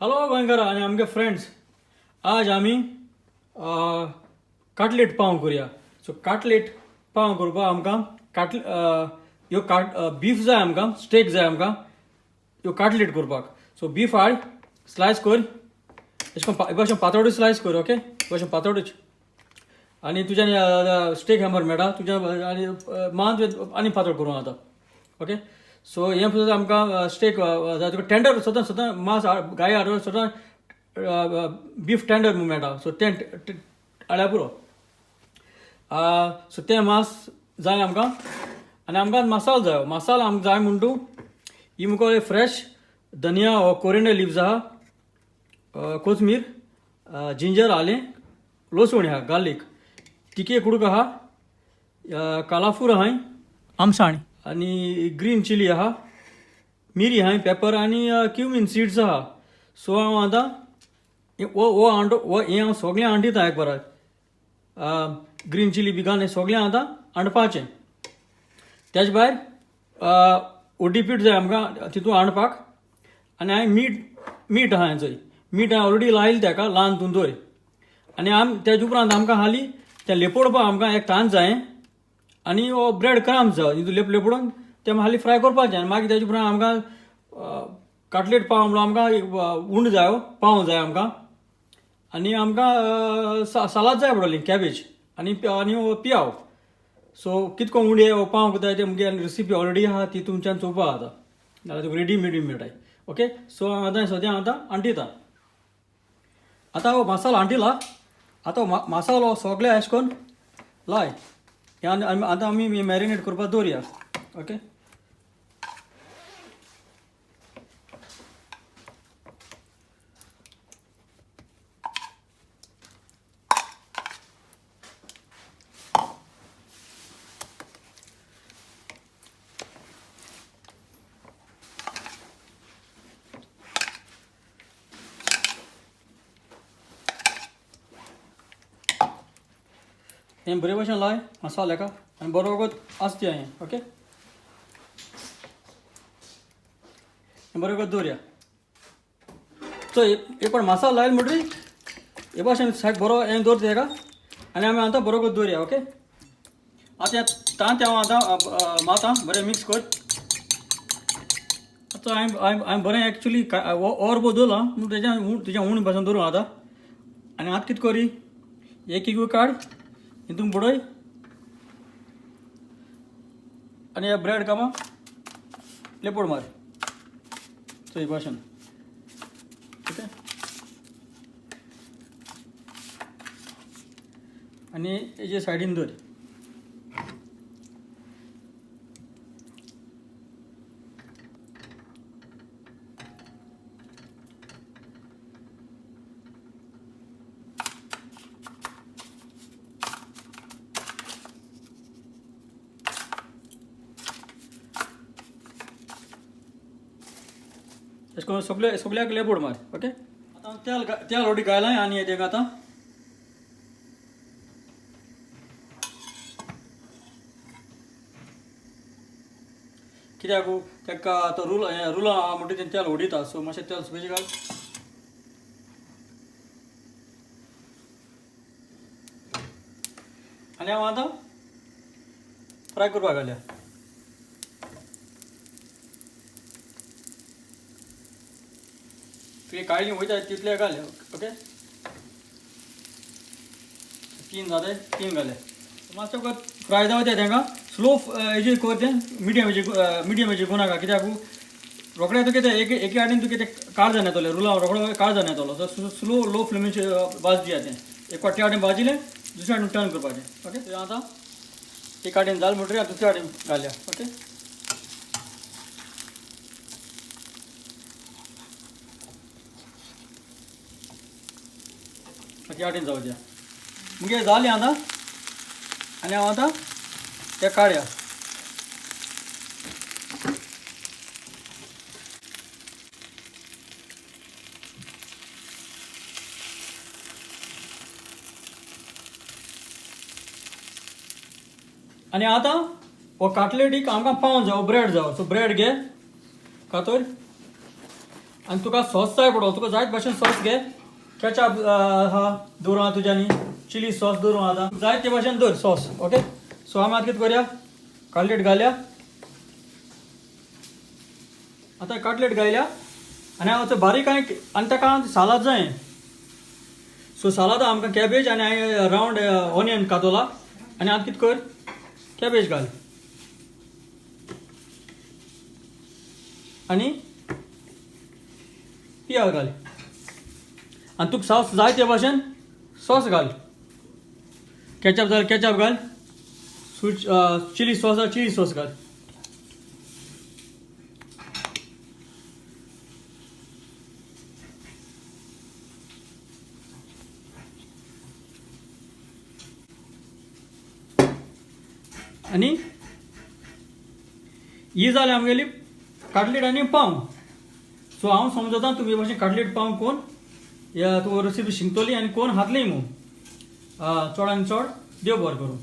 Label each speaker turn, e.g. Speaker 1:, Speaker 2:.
Speaker 1: Hello गोंयकारा आनी आमगे friends. आज आमी काटलेट पाव करुया. सो काटलेट पाव करपाक आमकां ह्यो बीफ जाय, आमकां स्टेक जाय, आमकां ह्यो काटलेट करपाक. सो बीफ हाड, स्लायस कर, अशें करून हे भाशेन पातोळूच स्लायस कर. ओके, हे भाशेन पातोळूच. आनी तुज्यान स्टेक हॅमर मेळटा तुज्या आनी मान आनी पातळ करूं जाता. ओके, सो हें सुद्दां आमकां स्टेक जाय तुका टेंडर सदां सदां मांस गाय हाडून सदां बीफ टेंडर म्हूण मेळटा. सो तें हाडल्यार पुरो. सो तें मांस जाय आमकां. आनी आमकां मसालो जाय. मसालो आमकां जाय म्हूण तूं ही मुको फ्रेश धनिया वो कोरिएंडर लिव्स आहा, कोथमीर, जिंजर, आलें, लसूण आहा, गार्लीक, तिके कुडूक आहा, कालाफूर आहाय, आमसाण आनी ग्रीन चिली आहा, मिरी आहाय, पेपर आनी क्युमीन सीड्स आहा. सो हांव आतां वो हें हांव सगळें हांडीता एक बरात. ग्रीन चिली बी घालून हें सगळें आतां हांडपाचें. तेज भायर उड्डी पीठ जाय आमकां तितून हांडपाक. आनी हांवें मीठ आहा थंय. मीठ हांवें ऑलरेडी लायलें तेका ल्हान तुंदोय. आनी तेजे उपरांत आमकां हालीं तें लेपोडपाक आमकां एक तांत जाय. आनी हो ब्रेड क्रम्स जाय हितून लेपोडून तें हालीं फ्राय करपाचें. आनी मागीर तेजे उपरांत आमकां काटलेट पाव म्हणून आमकां उंड जाय, पाव जाय आमकां. आनी आमकां सालाद जाय पडटली, कॅबेज आनी पियाव. सो कितको उंडे वो पाव करता तें मुगे रेसिपी ऑलरेडी आहा, ती तुमच्यान चोवपा जाता. नाल्यार तुका रेडीमेड मेळटाय. ओके, सो हांव आतां सद्या हांडीता. आतां हो मसालो हांडिला. आतां मसालो सगळें अशें करून लाय. आतां आमी मॅरिनेट करपाक दवरया. ओके, हें बरे भशेन लाय मसालो हेका आनी बरोबर आसचें हें. ओके, हें बरोबर दवरया. सो एक पण मसालो लायलो म्हणटरी हे भाशेन सायड बरो हें दवरता हेका. आनी आमी आतां बरोबर दवरया. ओके, आतां तांत हांव आतां माता बरें मिक्स कर. आतां हांवें बरें एक्चुली ऑर्बो दवरला म्हणून तुज्या उण भाशेन दवरूं आतां. आनी आतां कितें करी, एक काड, हितून बुडय आनी हे ब्रेड कामा लेपोड मार. सो हे भाशेन. ओके, आनी हेजे सायडीन दवर. अशें करून सगळ्याक लेपोड मार. ओके, आतां तेल ऑलरेडी घायलां आनी हें आतां कित्याक तेका आतां रुलां आहा म्हणटा तें तेल उडयता. सो मातशें तेल बेगीन घाल. आनी हांव आतां फ्राय करपाक घालया. तुवें काळजी वयता तितले घाल. ओके, 3 जाले, 3 घाले. मातशें फ्राय जावं तें तेंका स्लो हेजेर कर तें मिडियम हेजेर करूं नाका. कित्याक रोखडें तुका तें एके वाटेन तुका तें काळ जावन येतलें. रुलां रोखडो काळ जावन येतलो. सो स्लो लो फ्लेमीचेर भाजया तें. एक वाटे वाटेन भाजिलें दुसऱ्या वाटेन टर्न करपाचें. ओके, आतां एक वाटेन जालें म्हणटरी दुसऱ्या वाटेन घालया. ओके, ह्या वाटेन जावं द्या. मुगे जालें आतां. आनी हांव आतां तें काडया. आनी आतां हो काटलेटीक आमकां पाव जावो ब्रेड जावो. सो ब्रेड घे कातर आनी तुका सॉस जाय पडटलो. तुका जायत भाशेन सॉस घे. केचप हा दवरूं हा तुज्यांनी, चिली सॉस दवरूं आतां जाय ते भाशेन दवर सॉस. ओके, सो आमी आतां कितें करया, कटलेट घालया. आतां कटलेट घायल्या आनी हांव बारीक आनी ताका सालाद जाय. सो सालादा आमकां कॅबेज आनी हांवें रावंड ऑनियन कातोला. आनी आतां कितें कर, कॅबेज घाल आनी पियाज घाल. आनी तुका सॉस जाय ते भाशेन सॉस घाल. केचप जाल्यार केचप घाल, चिली सॉस जाल्यार चिली सॉस घाल. आनी ही जाली आमगेली कटलेट आनी पाव. सो हांव समजता तुमी भाशेन कटलेट पाव कोण तूं रेसिपी शिकतली आनी कोण खातलीय मू. चड आनी चड देव बरें करूं.